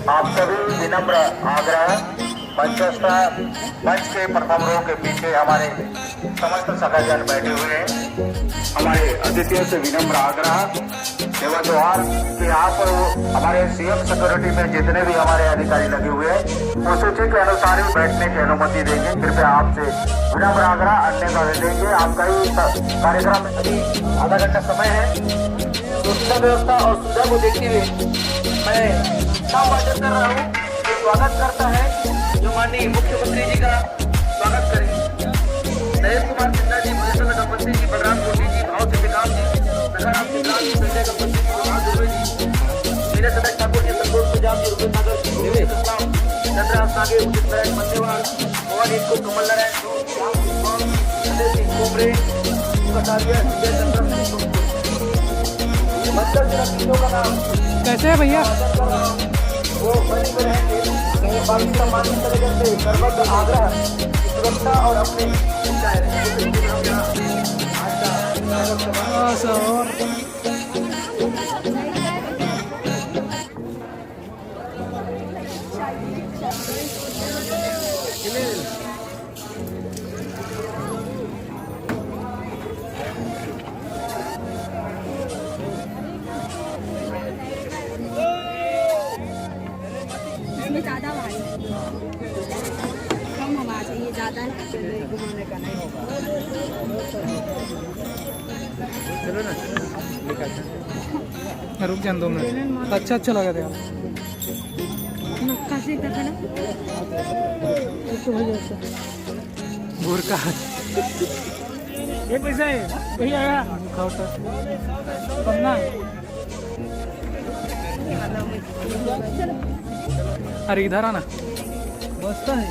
आप सभी विनम्र आग्रह मंचस्थ मंच के प्रथम रो के पीछे हमारे समस्त सगाजन बैठे हुए हैं। हमारे अतिथियों से विनम्र आग्रह एवं द्वार कि आप हमारे सीएम सिक्योरिटी में जितने भी हमारे अधिकारी लगे हुए हैं वो सूची के अनुसार ही बैठने की अनुमति देंगे। कृपया आपसे विनम्र आग्रह अन्यथा दे देंगे। आपका ही कार्यक्रम अभी आधा घंटा समय है। सुरक्षा व्यवस्था और सुविधा को देखते हुए मैं वाचन कर रहा हूँ। स्वागत करता है जो माननीय मुख्यमंत्री जी का स्वागत करें। नरेश कुमार सिन्हा जी, महेंद्र गणपति जी, बलराम जोशी जी, भाव से विकास जी, नगराम विकास जी, संजय गणपति जी, प्रभात दुबे जी, मेरे सदस्य ठाकुर जी, संतोष पंजाब जी, रुपेश नागर जी, निवेश इस्लाम, चंद्रहास नागे, उदित नारायण मंदेवाल, मोहन इनको कमल नारायण, संजय सिंह कोमरे, कटारिया, संजय चंद्र, मतलब चीजों का नाम कैसे है भैया? वो बने हुए रहेंगे। बाकी सम्मानित तरीके से सर्वत्र आग्रह सुरक्षा और अपने ज्यादा आवाज कम आवाज है, ये ज्यादा घुमाने का नहीं होगा। चलो ना, रुक जाए 2 मिनट। अच्छा लगा था नक्काशी का ना गोरका ये पैसा है भैया पन्ना। अरे इधर आना बसता है।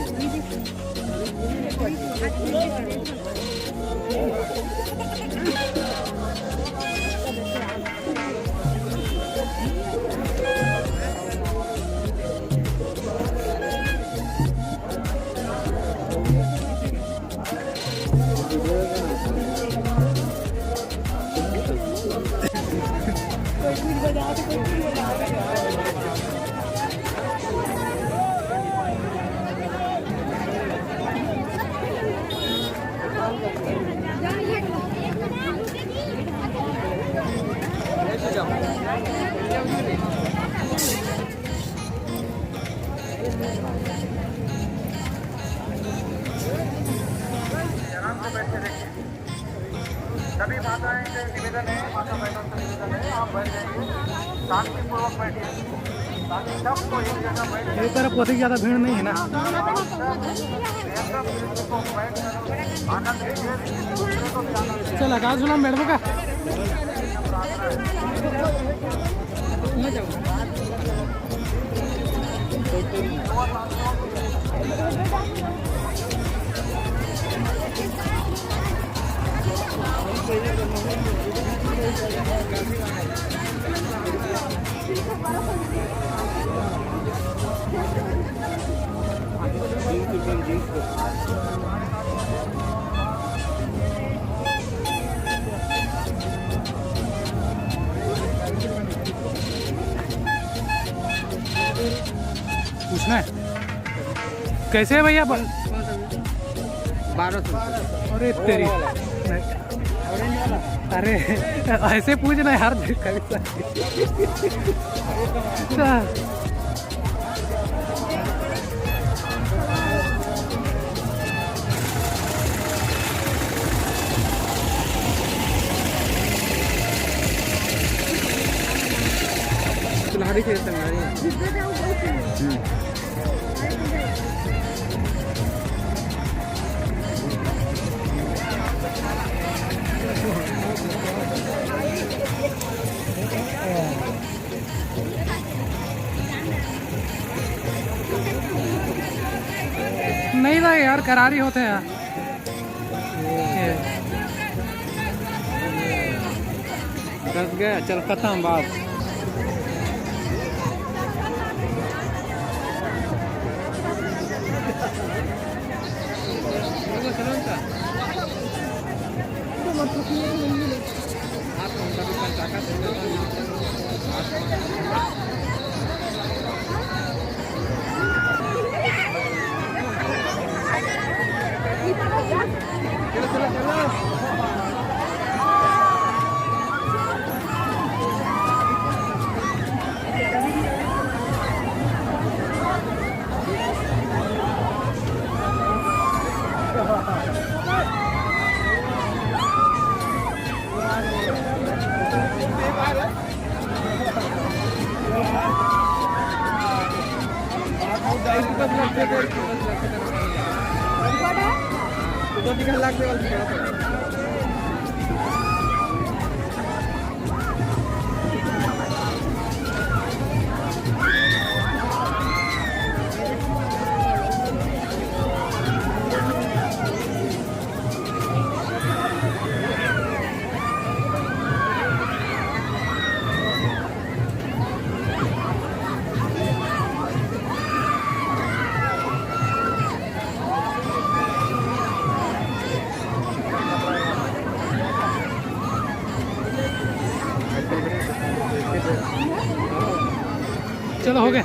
सभी माताएं से निवेदन है, माता बहनों से निवेदन है, आप बैठ जाइए, शांतिपूर्वक बैठिए ताकि सबको एक जगह बैठ। एक तरफ बहुत ज़्यादा भीड़ नहीं है ना। चल आकाश झूला में बैठो का पूछना है कैसे है भैया? 1200। अरे तेरी अरे ऐसे पूछना है यार। सुलहाड़ी के संगारी नहीं था यार, करारी होते हैं यार। दस गया, चल खत्म बात। तो दिखा लाख दे वाला चलो हो गए।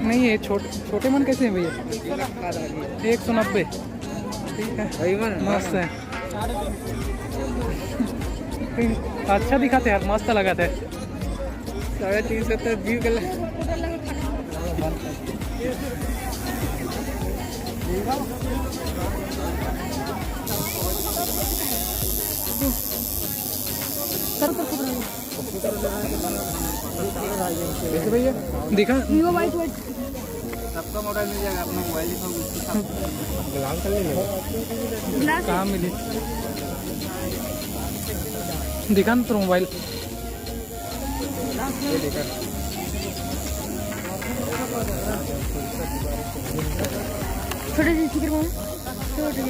नहीं ये छोटे मन कैसे हैं भैया? 190। ठीक है, मस्त है। अच्छा दिखाते यार, मस्त लगाते हैं। 350 व्यू कर भैया दिखा वीवो वाई 20 सबका मॉडल मिल जाएगा अपना मोबाइल लाल कर ले कहाँ मिली? दिखा ना तो मोबाइल। छोटे जी स्पीकर कौन छोटे